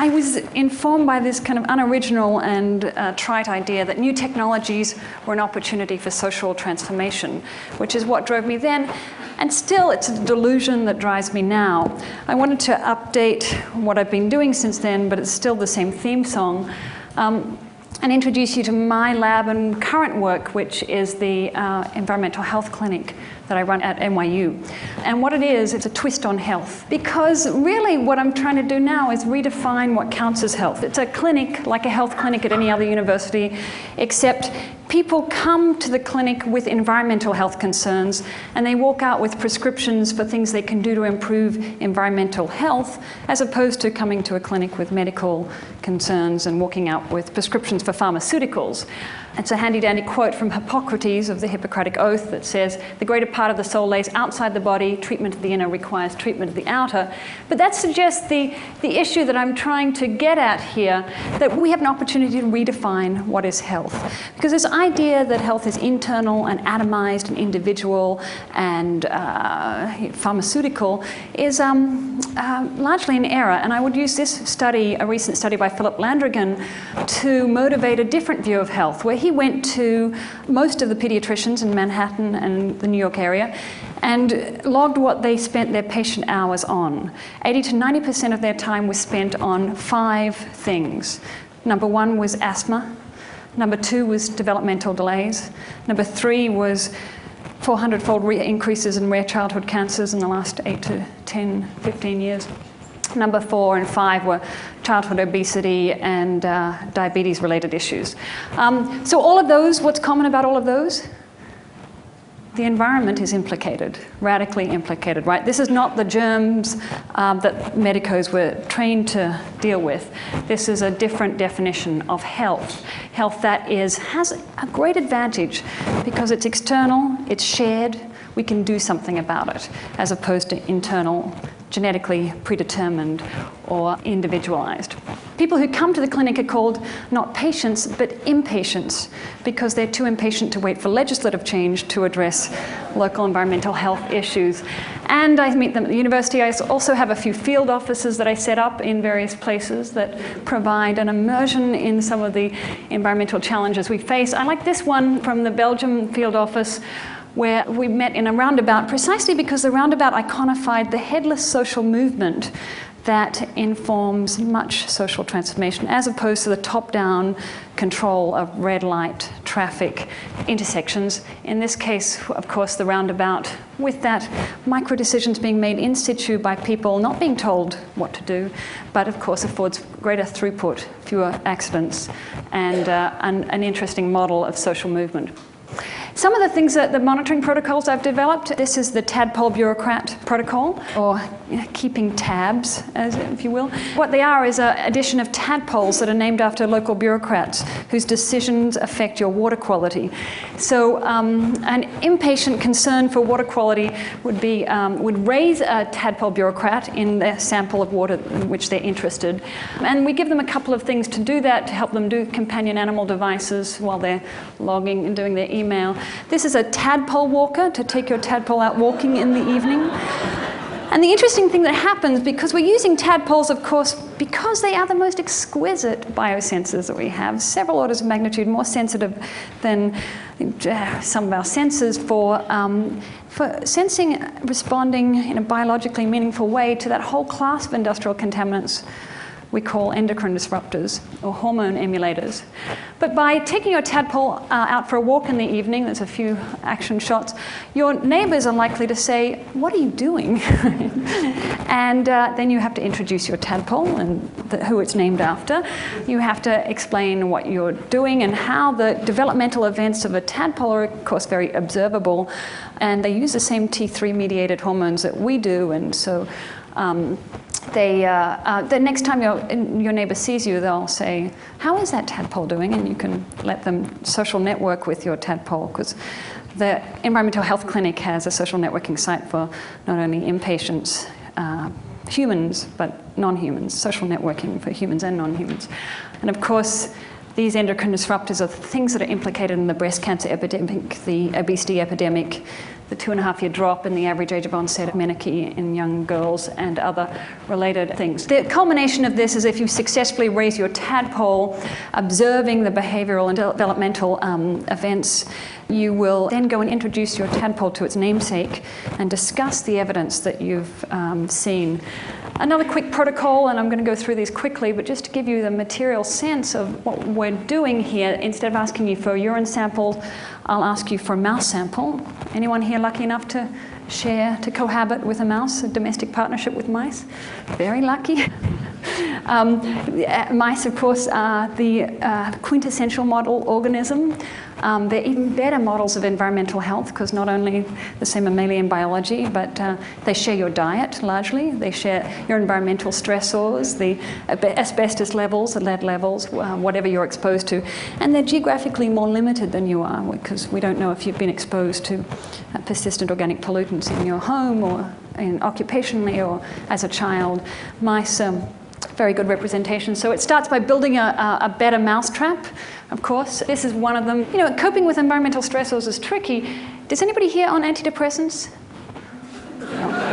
I was informed by this kind of unoriginal and trite idea that new technologies were an opportunity for social transformation, which is what drove me then. And still, it's a delusion that drives me now. I wanted to update what I've been doing since then, but it's still the same theme song, and introduce you to my lab and current work, which is the environmental health clinic that I run at NYU. And what it is, it's a twist on health. Because really what I'm trying to do now is redefine what counts as health. It's a clinic, like a health clinic at any other university, except people come to the clinic with environmental health concerns, and they walk out with prescriptions for things they can do to improve environmental health, as opposed to coming to a clinic with medical concerns and walking out with prescriptions for pharmaceuticals. It's a handy-dandy quote from Hippocrates of the Hippocratic Oath that says, "The greater part of the soul lays outside the body. Treatment of the inner requires treatment of the outer." But that suggests the issue that I'm trying to get at here, that we have an opportunity to redefine what is health. Because this idea that health is internal and atomized and individual and pharmaceutical is largely an error. And I would use this study, a recent study by Philip Landrigan, to motivate a different view of health, where he went to most of the pediatricians in Manhattan and the New York area and logged what they spent their patient hours on. 80 to 90% of their time was spent on 5 things. Number 1 was asthma. Number 2 was developmental delays. Number 3 was 400-fold increases in rare childhood cancers in the last 8 to 10, 15 years. Number 4 and 5 were childhood obesity and diabetes-related issues. So all of those, what's common about all of those? The environment is implicated, radically implicated, right? This is not the germs that medicos were trained to deal with. This is a different definition of health. Health that has a great advantage because it's external, it's shared, we can do something about it, as opposed to internal, genetically predetermined or individualized. People who come to the clinic are called not patients, but impatients, because they're too impatient to wait for legislative change to address local environmental health issues. And I meet them at the university. I also have a few field offices that I set up in various places that provide an immersion in some of the environmental challenges we face. I like this one from the Belgium field office, where we met in a roundabout precisely because the roundabout iconified the headless social movement that informs much social transformation, as opposed to the top-down control of red light traffic intersections. In this case, of course, the roundabout, with that micro decisions being made in situ by people not being told what to do, but of course affords greater throughput, fewer accidents, and an interesting model of social movement. Some of the things that the monitoring protocols I've developed, this is the tadpole bureaucrat protocol, or keeping tabs, if you will. What they are is an addition of tadpoles that are named after local bureaucrats whose decisions affect your water quality. So an impatient concern for water quality would raise a tadpole bureaucrat in their sample of water in which they're interested. And we give them a couple of things to do that, to help them do companion animal devices while they're logging and doing their email. This is a tadpole walker, to take your tadpole out walking in the evening. And the interesting thing that happens, because we're using tadpoles, of course, because they are the most exquisite biosensors that we have, several orders of magnitude more sensitive than some of our sensors for sensing, responding in a biologically meaningful way to that whole class of industrial contaminants we call endocrine disruptors or hormone emulators. But by taking your tadpole out for a walk in the evening, there's a few action shots, your neighbors are likely to say, "What are you doing?" And then you have to introduce your tadpole and who it's named after. You have to explain what you're doing and how the developmental events of a tadpole are, of course, very observable. And they use the same T3-mediated hormones that we do, and so the next time your neighbor sees you, they'll say, "How is that tadpole doing?" And you can let them social network with your tadpole, because the Environmental Health Clinic has a social networking site for not only inpatients, humans, but non-humans, social networking for humans and non-humans. And of course, These endocrine disruptors are things that are implicated in the breast cancer epidemic, the obesity epidemic, the 2.5-year drop in the average age of onset of menarche in young girls, and other related things. The culmination of this is if you successfully raise your tadpole, observing the behavioral and developmental events, you will then go and introduce your tadpole to its namesake and discuss the evidence that you've seen. Another quick protocol, and I'm going to go through these quickly, but just to give you the material sense of what we're doing here, instead of asking you for a urine sample, I'll ask you for a mouse sample. Anyone here lucky enough to share, to cohabit with a mouse, a domestic partnership with mice? Very lucky. Mice, of course, are the quintessential model organism. They're even better models of environmental health because not only the same mammalian biology, but they share your diet largely. They share your environmental stressors, the asbestos levels, the lead levels, whatever you're exposed to. And they're geographically more limited than you are because we don't know if you've been exposed to persistent organic pollutants in your home or occupationally or as a child. Mice, very good representation. So it starts by building a better mousetrap, of course. This is one of them. You know, coping with environmental stressors is tricky. Does anybody here on antidepressants? No.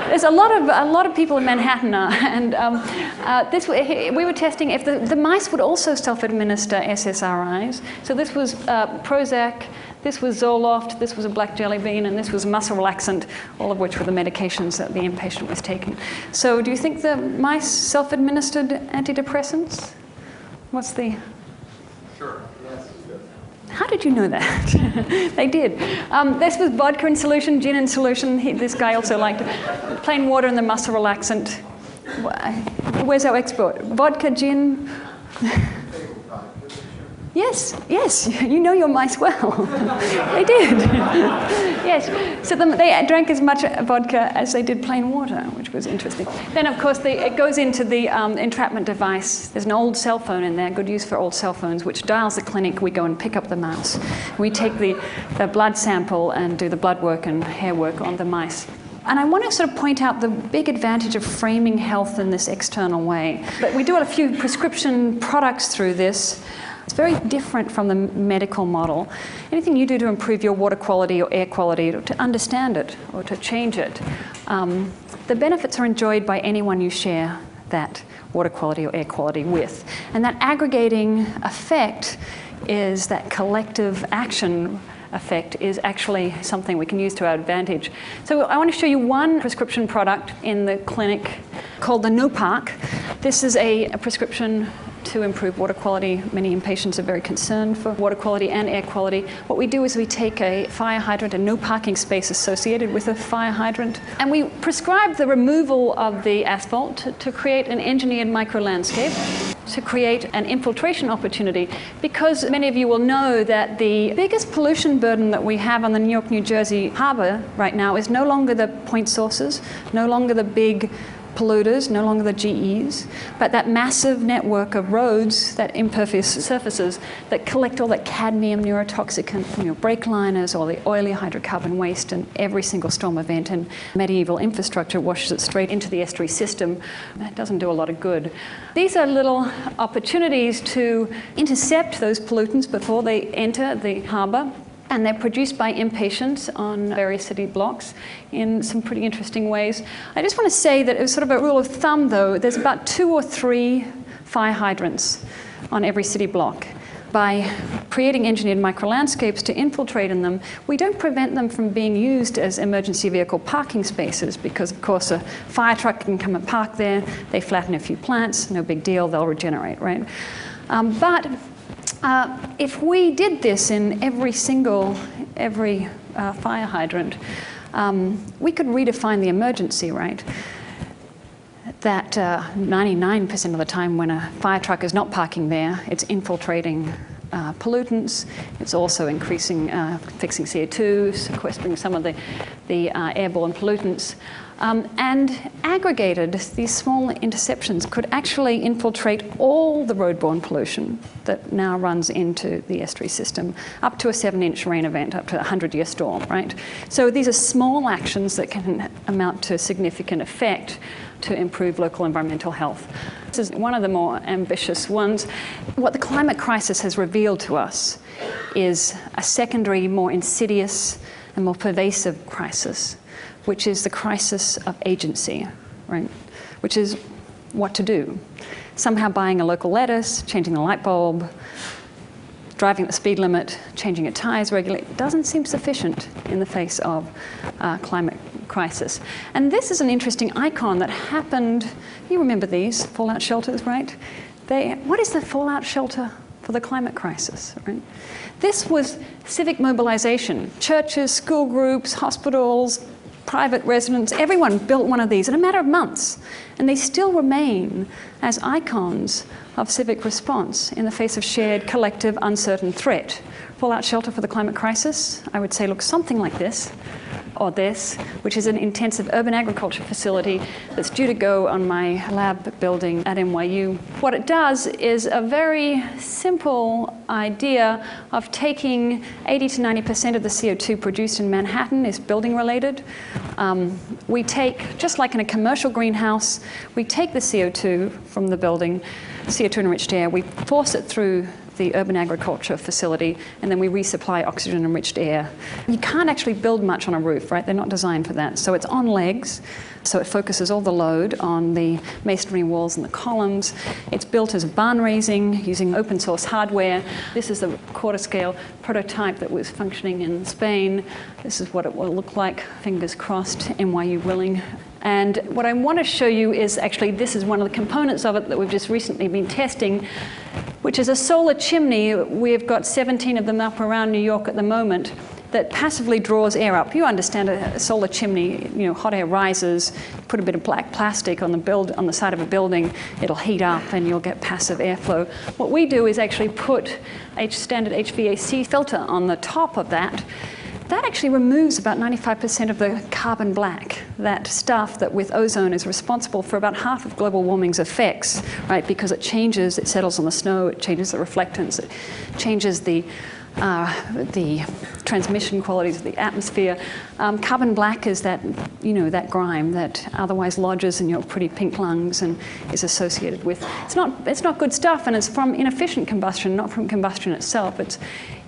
There's a lot of people in Manhattan are, and we were testing if the mice would also self-administer SSRIs. So this was Prozac, this was Zoloft, this was a black jelly bean, and this was muscle relaxant, all of which were the medications that the inpatient was taking. So do you think the mice self-administered antidepressants? What's the... Sure, yes. How did you know that? They did. This was vodka in solution, gin in solution. This guy also liked it. Plain water and the muscle relaxant. Where's our expert? Vodka, gin. Yes, yes, you know your mice well. They did. Yes, so they drank as much vodka as they did plain water, which was interesting. Then, of course, it goes into the entrapment device. There's an old cell phone in there, good use for old cell phones, which dials the clinic. We go and pick up the mouse. We take the blood sample and do the blood work and hair work on the mice. And I want to sort of point out the big advantage of framing health in this external way. But we do a few prescription products through this. It's very different from the medical model. Anything you do to improve your water quality or air quality, or to understand it or to change it, the benefits are enjoyed by anyone you share that water quality or air quality with. And that aggregating effect is that collective action effect is actually something we can use to our advantage. So I want to show you one prescription product in the clinic called the No-Park. This is a prescription to improve water quality. Many inpatients are very concerned for water quality and air quality. What we do is we take a fire hydrant, a no parking space associated with a fire hydrant, and we prescribe the removal of the asphalt to create an engineered micro-landscape, to create an infiltration opportunity, because many of you will know that the biggest pollution burden that we have on the New York, New Jersey harbor right now is no longer the point sources, no longer the big polluters, no longer the GEs, but that massive network of roads, that impervious surfaces that collect all that cadmium neurotoxicant from your brake liners or the oily hydrocarbon waste, and every single storm event and medieval infrastructure washes it straight into the estuary system. That doesn't do a lot of good. These are little opportunities to intercept those pollutants before they enter the harbor. And they're produced by inpatients on various city blocks in some pretty interesting ways. I just want to say that it's sort of a rule of thumb, though. There's about 2 or 3 fire hydrants on every city block. By creating engineered micro-landscapes to infiltrate in them, we don't prevent them from being used as emergency vehicle parking spaces because, of course, a fire truck can come and park there. They flatten a few plants, no big deal, they'll regenerate, right? If we did this in every fire hydrant, we could redefine the emergency, right? That 99% of the time when a fire truck is not parking there, it's infiltrating pollutants. It's also increasing, fixing CO2, sequestering some of the airborne pollutants. And aggregated, these small interceptions could actually infiltrate all the roadborne pollution that now runs into the estuary system, up to a 7-inch rain event, up to a 100-year storm, right? So these are small actions that can amount to significant effect. to improve local environmental health. This is one of the more ambitious ones. What the climate crisis has revealed to us is a secondary, more insidious and more pervasive crisis, which is the crisis of agency, right? Which is what to do. Somehow buying a local lettuce, changing the light bulb, driving at the speed limit, changing your tires regularly, doesn't seem sufficient in the face of climate crisis. And this is an interesting icon that happened, you remember these, fallout shelters, right? What is the fallout shelter for the climate crisis, right? This was civic mobilization. Churches, school groups, hospitals, private residents, everyone built one of these in a matter of months. And they still remain as icons of civic response in the face of shared, collective, uncertain threat. Fallout shelter for the climate crisis, I would say, looks something like this, or this, which is an intensive urban agriculture facility that's due to go on my lab building at NYU. What it does is a very simple idea of taking 80 to 90% of the CO2 produced in Manhattan is building related. We take, just like in a commercial greenhouse, we take the CO2 from the building, CO2 enriched air, we force it through the urban agriculture facility, and then we resupply oxygen-enriched air. You can't actually build much on a roof, right? They're not designed for that. So it's on legs, so it focuses all the load on the masonry walls and the columns. It's built as barn raising using open source hardware. This is the quarter-scale prototype that was functioning in Spain. This is what it will look like, fingers crossed, NYU willing. And what I want to show you is actually, this is one of the components of it that we've just recently been testing, which is a solar chimney. We've got 17 of them up around New York at the moment that passively draws air up. You understand a solar chimney, you know, hot air rises, put a bit of black plastic on the side of a building, it'll heat up and you'll get passive airflow. What we do is actually put a standard HVAC filter on the top of that. That actually removes about 95% of the carbon black, that stuff that with ozone is responsible for about half of global warming's effects, right? Because it changes, it settles on the snow, it changes the reflectance, it changes the transmission qualities of the atmosphere. Carbon black is that, you know, that grime that otherwise lodges in your pretty pink lungs and is associated with. It's not good stuff, and it's from inefficient combustion, not from combustion itself.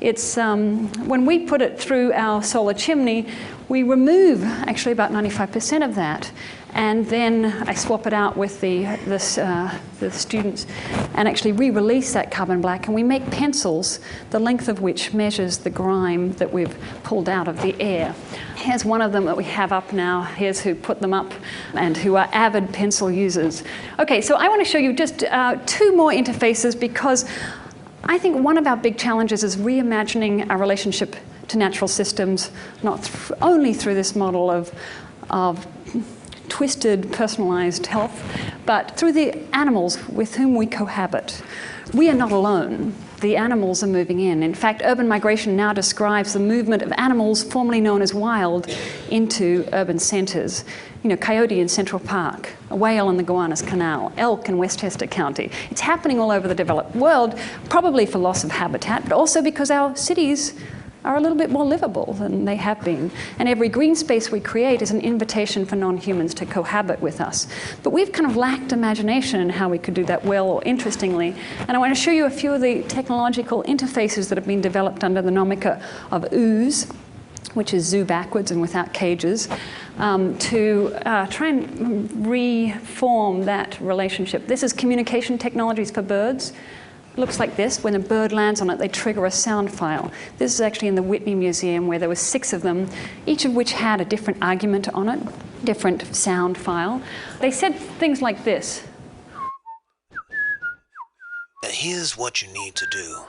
It's when we put it through our solar chimney, we remove actually about 95% of that. And then I swap it out with the students and actually re-release that carbon black. And we make pencils, the length of which measures the grime that we've pulled out of the air. Here's one of them that we have up now. Here's who put them up and who are avid pencil users. Okay, so I want to show you just two more interfaces, because I think one of our big challenges is reimagining our relationship to natural systems, not only through this model of twisted, personalized health, but through the animals with whom we cohabit. We are not alone. The animals are moving in. In fact, urban migration now describes the movement of animals formerly known as wild into urban centers. You know, coyote in Central Park, a whale in the Gowanus Canal, elk in Westchester County. It's happening all over the developed world, probably for loss of habitat, but also because our cities are a little bit more livable than they have been. And every green space we create is an invitation for non-humans to cohabit with us. But we've kind of lacked imagination in how we could do that well or interestingly. And I want to show you a few of the technological interfaces that have been developed under the nomica of woes, which is zoo backwards and without cages, to try and reform that relationship. This is communication technologies for birds. It looks like this. When a bird lands on it, they trigger a sound file. This is actually in the Whitney Museum, where there were 6 of them, each of which had a different argument on it, different sound file. They said things like this. Here's what you need to do.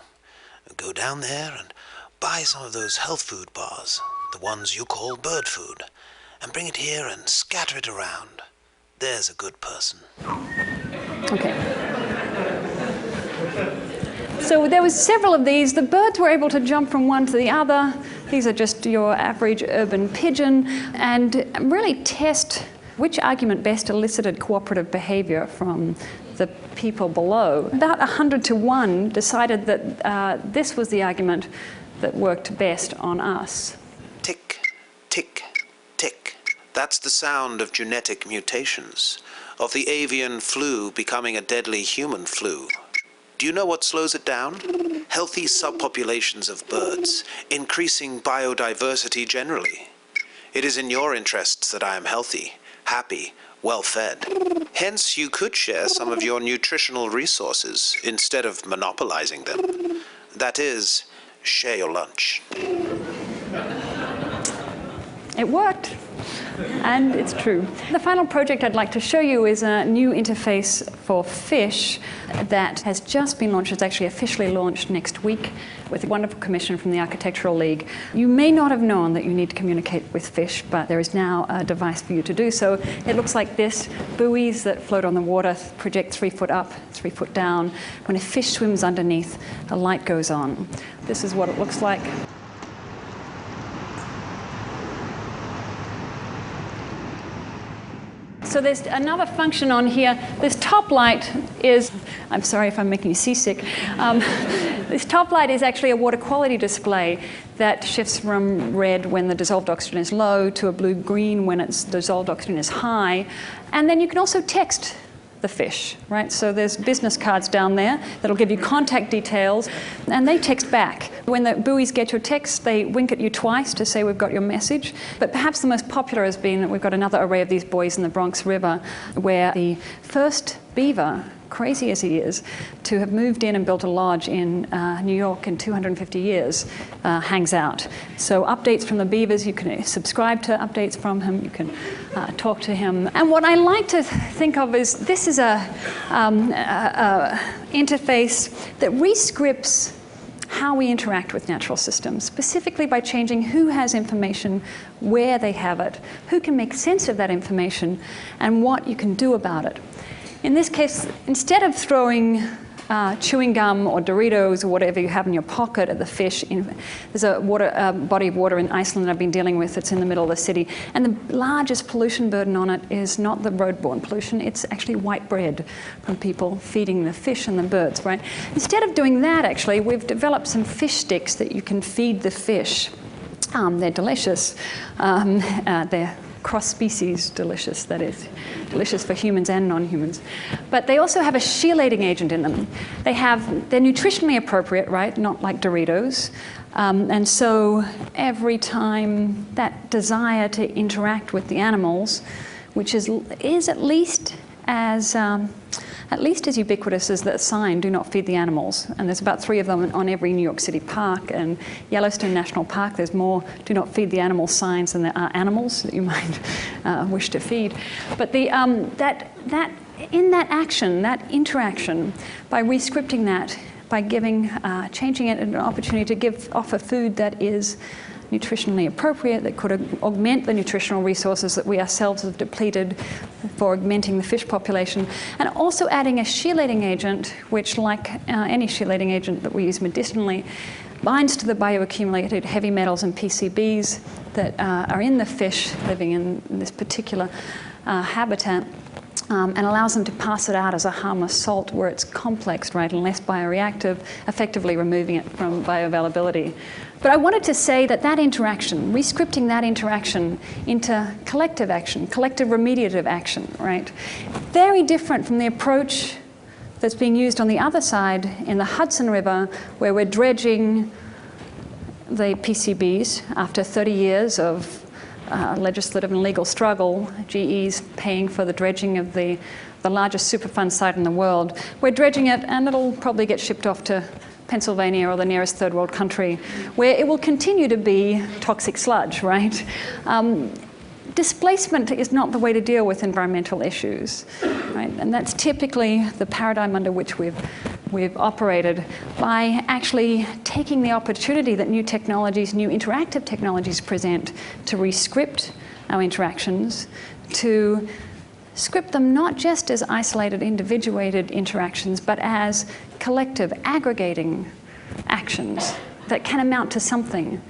Go down there and buy some of those health food bars, the ones you call bird food, and bring it here and scatter it around. There's a good person. Okay. So there was several of these. The birds were able to jump from one to the other. These are just your average urban pigeon, and really test which argument best elicited cooperative behavior from the people below. About 100 to 1 decided that this was the argument that worked best on us. Tick, tick, tick. That's the sound of genetic mutations, of the avian flu becoming a deadly human flu. Do you know what slows it down? Healthy subpopulations of birds, increasing biodiversity generally. It is in your interests that I am healthy, happy, well-fed. Hence, you could share some of your nutritional resources instead of monopolizing them. That is, share your lunch. It worked. And it's true. The final project I'd like to show you is a new interface for fish that has just been launched. It's actually officially launched next week with a wonderful commission from the Architectural League. You may not have known that you need to communicate with fish, but there is now a device for you to do so. It looks like this: buoys that float on the water, project 3 foot up, 3 foot down. When a fish swims underneath, a light goes on. This is what it looks like. So there's another function on here. This top light is, I'm sorry if I'm making you seasick. This top light is actually a water quality display that shifts from red when the dissolved oxygen is low to a blue-green when its dissolved oxygen is high. And then you can also text the fish, right? So there's business cards down there that'll give you contact details, and they text back. When the buoys get your text, they wink at you twice to say we've got your message. But perhaps the most popular has been that we've got another array of these buoys in the Bronx River, where the first beaver, crazy as he is, to have moved in and built a lodge in New York in 250 years, hangs out. So updates from the beavers, you can subscribe to updates from him, you can talk to him. And what I like to think of is this is a interface that rescripts how we interact with natural systems, specifically by changing who has information, where they have it, who can make sense of that information, and what you can do about it. In this case, instead of throwing chewing gum or Doritos or whatever you have in your pocket at the fish, there's a body of water in Iceland that I've been dealing with that's in the middle of the city, and the largest pollution burden on it is not the roadborne pollution, it's actually white bread from people feeding the fish and the birds, right? Instead of doing that, actually, we've developed some fish sticks that you can feed the fish. They're delicious. They're cross-species delicious, that is. Delicious for humans and non-humans. But they also have a chelating agent in them. They're nutritionally appropriate, right? Not like Doritos. And so every time that desire to interact with the animals, which is at least as ubiquitous as the sign, "Do not feed the animals." And there's about 3 of them on every New York City park. And Yellowstone National Park, there's more "Do not feed the animals" signs than there are animals that you might wish to feed. But in that action, that interaction, by rescripting that, by changing it an opportunity to offer food that is nutritionally appropriate, that could augment the nutritional resources that we ourselves have depleted for augmenting the fish population, and also adding a chelating agent, which, like any chelating agent that we use medicinally, binds to the bioaccumulated heavy metals and PCBs that are in the fish living in this particular habitat. And allows them to pass it out as a harmless salt where it's complex, right, and less bioreactive, effectively removing it from bioavailability. But I wanted to say that interaction, rescripting that interaction into collective action, collective remediative action, right, very different from the approach that's being used on the other side in the Hudson River, where we're dredging the PCBs after 30 years of legislative and legal struggle. GE's paying for the dredging of the largest Superfund site in the world. We're dredging it, and it'll probably get shipped off to Pennsylvania or the nearest third world country, where it will continue to be toxic sludge, right? Displacement is not the way to deal with environmental issues, right? And that's typically the paradigm under which we've operated, by actually taking the opportunity that new technologies, new interactive technologies present to rescript our interactions, to script them not just as isolated, individuated interactions, but as collective, aggregating actions that can amount to something.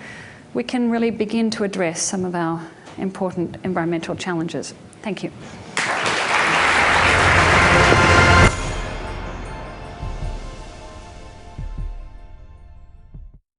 We can really begin to address some of our important environmental challenges. Thank you.